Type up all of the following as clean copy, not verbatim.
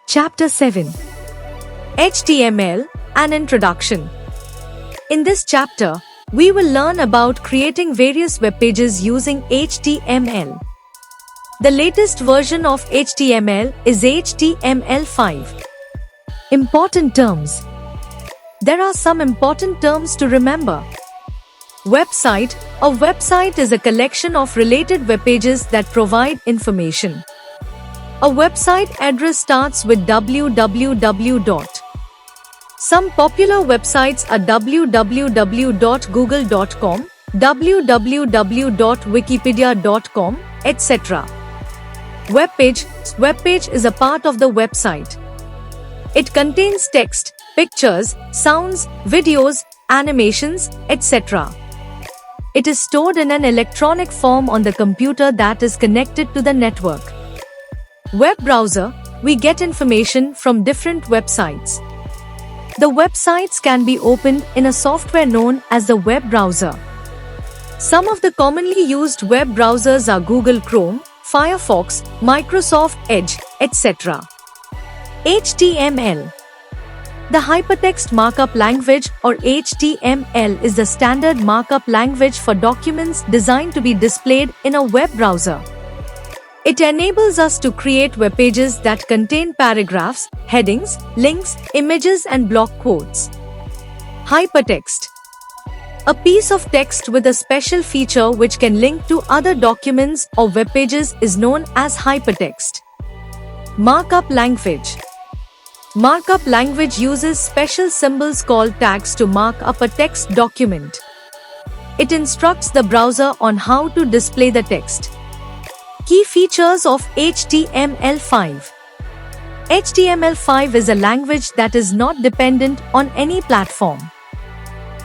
Chapter 7. HTML, an introduction. In this chapter, we will learn about creating various web pages using HTML. The latest version of HTML is HTML5. Important terms. There are some important terms to remember. Website. A website is a collection of related web pages that provide information. A website address starts with www. Some popular websites are www.google.com, www.wikipedia.com, etc. Webpage. Webpage is a part of the website. It contains text, pictures, sounds, videos, animations, etc. It is stored in an electronic form on the computer that is connected to the network. Web browser. We get information from different websites. The websites can be opened in a software known as the web browser. Some of the commonly used web browsers are Google Chrome, Firefox, Microsoft Edge, etc. HTML. The Hypertext Markup Language or HTML is the standard markup language for documents designed to be displayed in a web browser. It enables us to create web pages that contain paragraphs, headings, links, images and block quotes. Hypertext. A piece of text with a special feature which can link to other documents or web pages is known as hypertext. Markup language. Markup language uses special symbols called tags to mark up a text document. It instructs the browser on how to display the text. Key features of HTML5. HTML5 is a language that is not dependent on any platform.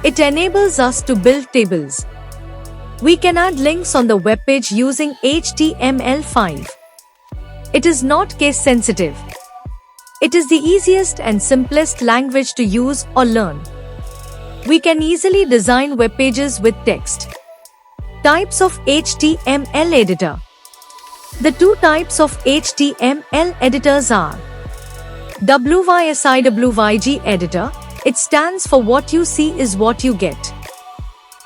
It enables us to build tables. We can add links on the web page using HTML5. It is not case sensitive. It is the easiest and simplest language to use or learn. We can easily design web pages with text. Types of HTML editor. The two types of HTML editors are WYSIWYG editor. It stands for what you see is what you get.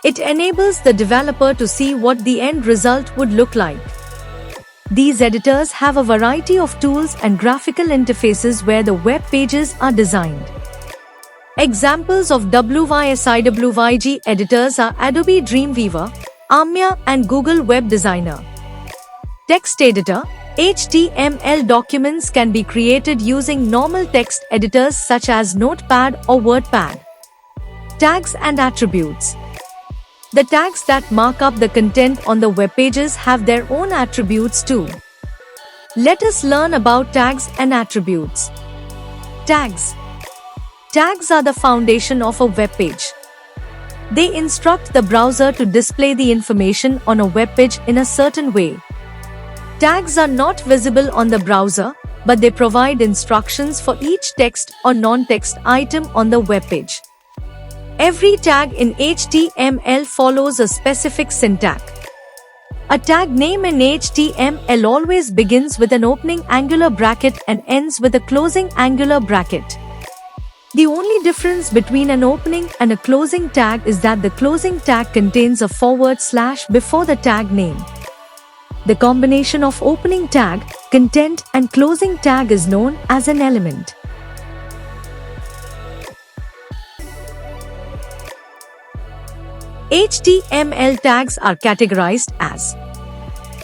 It enables the developer to see what the end result would look like. These editors have a variety of tools and graphical interfaces where the web pages are designed. Examples of WYSIWYG editors are Adobe Dreamweaver, Amya and Google Web Designer. Text editor. HTML documents can be created using normal text editors such as Notepad or WordPad. Tags and attributes. The tags that mark up the content on the web pages have their own attributes too. Let us learn about tags and attributes. Tags. Tags are the foundation of a web page. They instruct the browser to display the information on a web page in a certain way. Tags are not visible on the browser, but they provide instructions for each text or non-text item on the web page. Every tag in HTML follows a specific syntax. A tag name in HTML always begins with an opening angular bracket and ends with a closing angular bracket. The only difference between an opening and a closing tag is that the closing tag contains a / before the tag name. The combination of opening tag, content and closing tag is known as an element. HTML tags are categorized as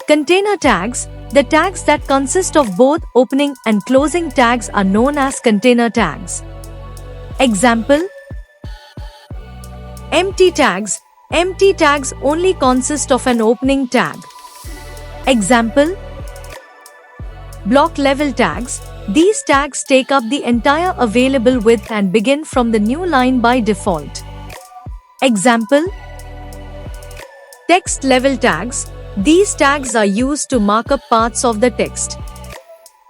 container tags. The tags that consist of both opening and closing tags are known as container tags. Example: empty tags. Empty tags only consist of an opening tag. Example: block level tags. These tags take up the entire available width and begin from the new line by default. Example: text level tags. These tags are used to mark up parts of the text.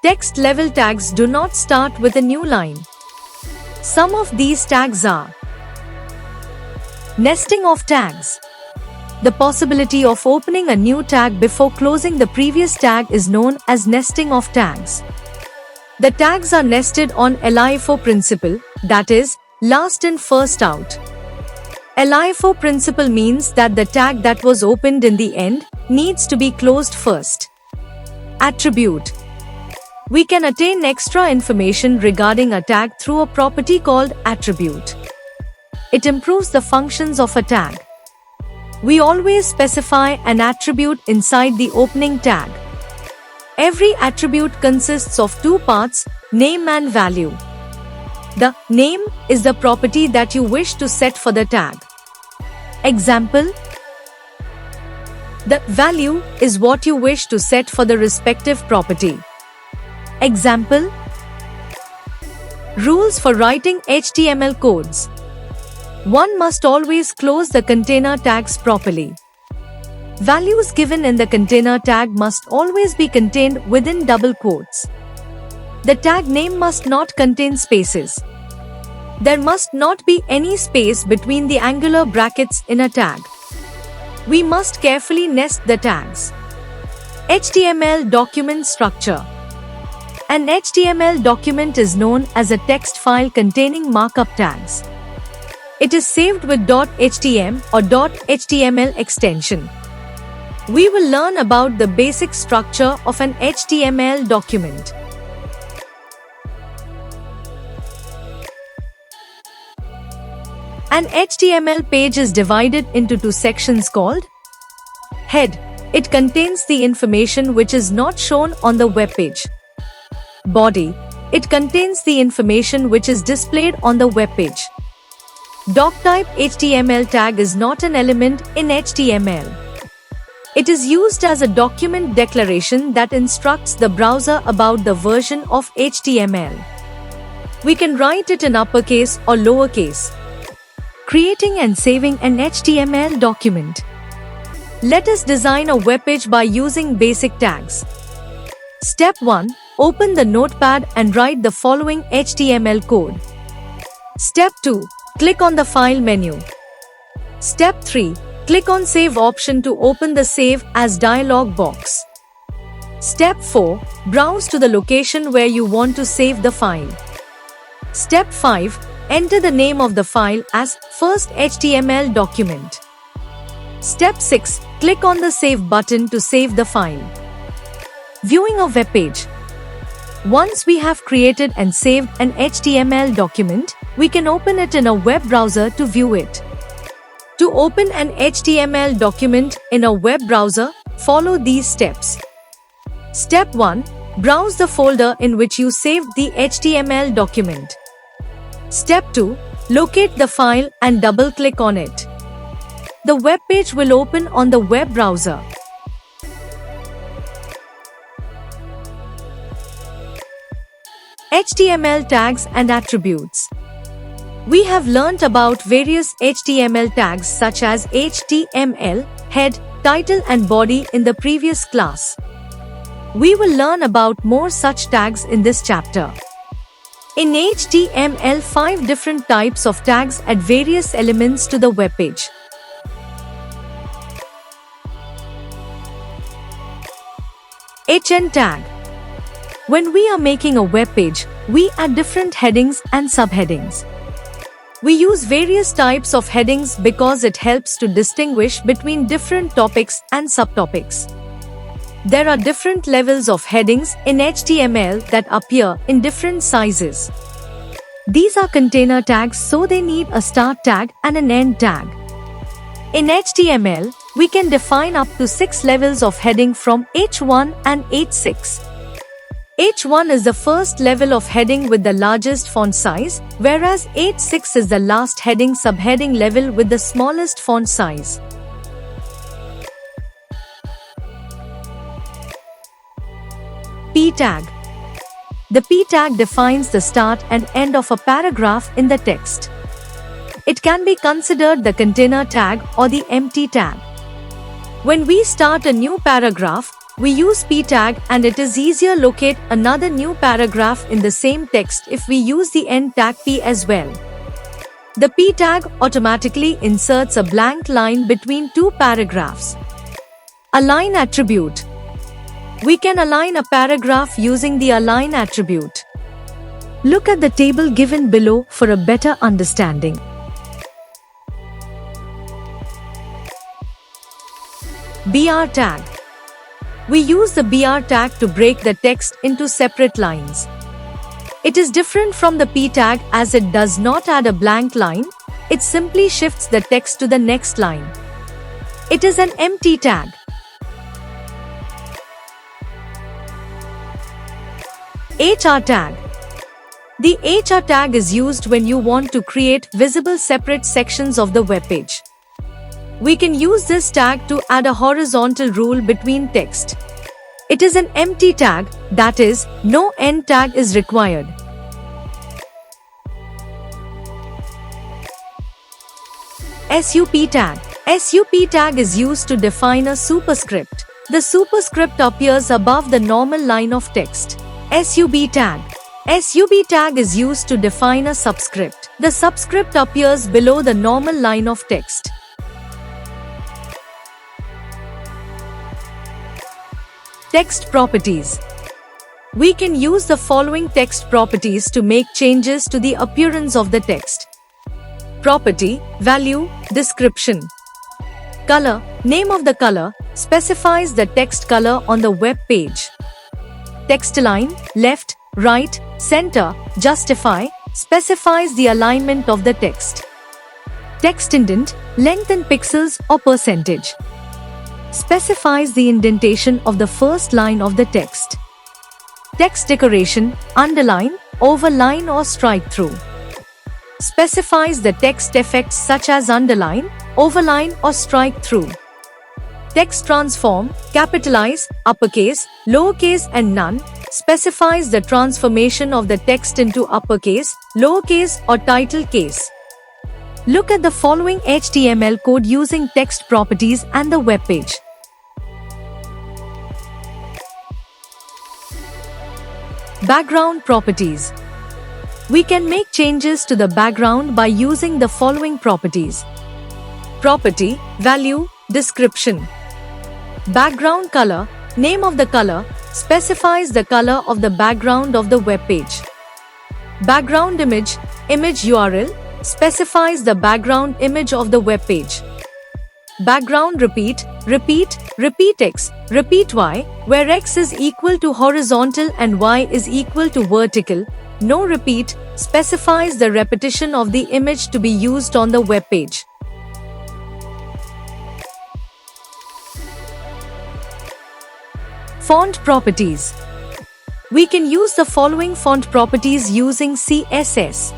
Text level tags do not start with a new line. Some of these tags are nesting of tags. The possibility of opening a new tag before closing the previous tag is known as nesting of tags. The tags are nested on LIFO principle, that is, last in first out. LIFO principle means that the tag that was opened in the end needs to be closed first. Attribute. We can attain extra information regarding a tag through a property called attribute. It improves the functions of a tag. We always specify an attribute inside the opening tag. Every attribute consists of two parts, name and value. The name is the property that you wish to set for the tag. Example: the value is what you wish to set for the respective property. Example: rules for writing HTML codes. One must always close the container tags properly. Values given in the container tag must always be contained within double quotes. The tag name must not contain spaces. There must not be any space between the angular brackets in a tag. We must carefully nest the tags. HTML document structure. An HTML document is known as a text file containing markup tags. It is saved with .htm or .html extension. We will learn about the basic structure of an HTML document. An HTML page is divided into two sections called head. It contains the information which is not shown on the web page. Body. It contains the information which is displayed on the web page. Doctype HTML tag is not an element in HTML. It is used as a document declaration that instructs the browser about the version of HTML. We can write it in uppercase or lowercase. Creating and saving an HTML document. Let us design a web page by using basic tags. Step 1. Open the notepad and write the following HTML code. Step 2. Click on the File menu. Step 3. Click on Save option to open the Save As dialog box. Step 4. Browse to the location where you want to save the file. Step 5. Enter the name of the file as First HTML Document. Step 6. Click on the Save button to save the file. Viewing a web page. Once we have created and saved an HTML document, we can open it in a web browser to view it. To open an HTML document in a web browser, follow these steps. Step 1. Browse the folder in which you saved the HTML document. Step 2. Locate the file and double-click on it. The web page will open on the web browser. HTML tags and attributes. We have learnt about various HTML tags such as HTML, head, title and body in the previous class. We will learn about more such tags in this chapter. In HTML, 5 different types of tags add various elements to the web page. HN tag. When we are making a web page, we add different headings and subheadings. We use various types of headings because it helps to distinguish between different topics and subtopics. There are different levels of headings in HTML that appear in different sizes. These are container tags, so they need a start tag and an end tag. In HTML, we can define up to 6 levels of heading from H1 and H6. H1 is the first level of heading with the largest font size, whereas H6 is the last heading subheading level with the smallest font size. P tag. The P tag defines the start and end of a paragraph in the text. It can be considered the container tag or the empty tag. When we start a new paragraph, we use P tag and it is easier locate another new paragraph in the same text if we use the end tag P as well. The P tag automatically inserts a blank line between two paragraphs. Align attribute. We can align a paragraph using the align attribute. Look at the table given below for a better understanding. BR tag. We use the BR tag to break the text into separate lines. It is different from the P tag as it does not add a blank line, it simply shifts the text to the next line. It is an empty tag. HR tag. The HR tag is used when you want to create visible separate sections of the web page. We can use this tag to add a horizontal rule between text. It is an empty tag, that is, no end tag is required. SUP tag. SUP tag is used to define a superscript. The superscript appears above the normal line of text. SUB tag. SUB tag is used to define a subscript. The subscript appears below the normal line of text. Text properties. We can use the following text properties to make changes to the appearance of the text. Property, value, description. Color, name of the color, specifies the text color on the web page. Text align, left, right, center, justify, specifies the alignment of the text. Text indent, length in pixels or percentage. Specifies the indentation of the first line of the text. Text decoration, underline, overline or strike through. Specifies the text effects such as underline, overline or strike through. Text transform, capitalize, uppercase, lowercase and none, specifies the transformation of the text into uppercase, lowercase or title case. Look at the following HTML code using text properties and the web page. Background properties. We can make changes to the background by using the following properties. Property, value, description. Background color, name of the color, specifies the color of the background of the web page. Background image, image URL, specifies the background image of the web page. Background repeat, repeat X, repeat Y, where X is equal to horizontal and Y is equal to vertical. No repeat, specifies the repetition of the image to be used on the web page. Font properties. We can use the following font properties using CSS.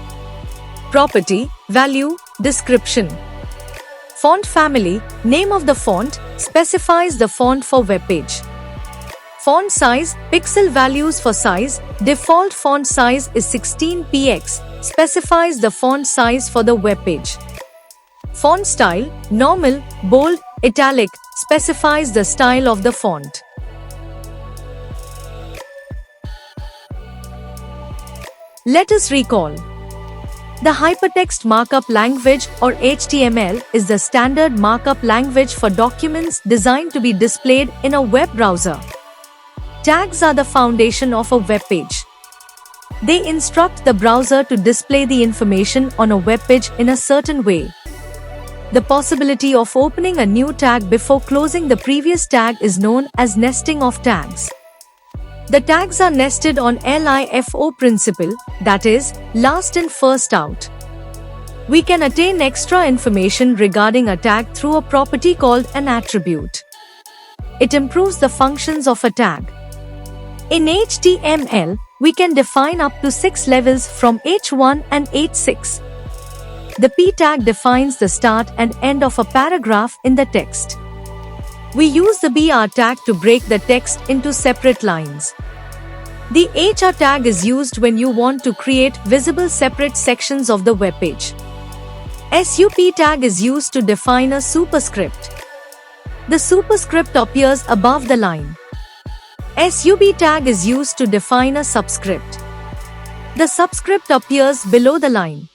Property, value, description. Font family, name of the font, specifies the font for web page. Font size, pixel values for size, default font size is 16px, specifies the font size for the web page. Font style, normal, bold, italic, specifies the style of the font. Let us recall. The Hypertext Markup Language or HTML is the standard markup language for documents designed to be displayed in a web browser. Tags are the foundation of a web page. They instruct the browser to display the information on a web page in a certain way. The possibility of opening a new tag before closing the previous tag is known as nesting of tags. The tags are nested on LIFO principle, that is, last in first out. We can attain extra information regarding a tag through a property called an attribute. It improves the functions of a tag. In HTML, we can define up to 6 levels from H1 and H6. The P tag defines the start and end of a paragraph in the text. We use the BR tag to break the text into separate lines. The HR tag is used when you want to create visible separate sections of the web page. SUP tag is used to define a superscript. The superscript appears above the line. SUB tag is used to define a subscript. The subscript appears below the line.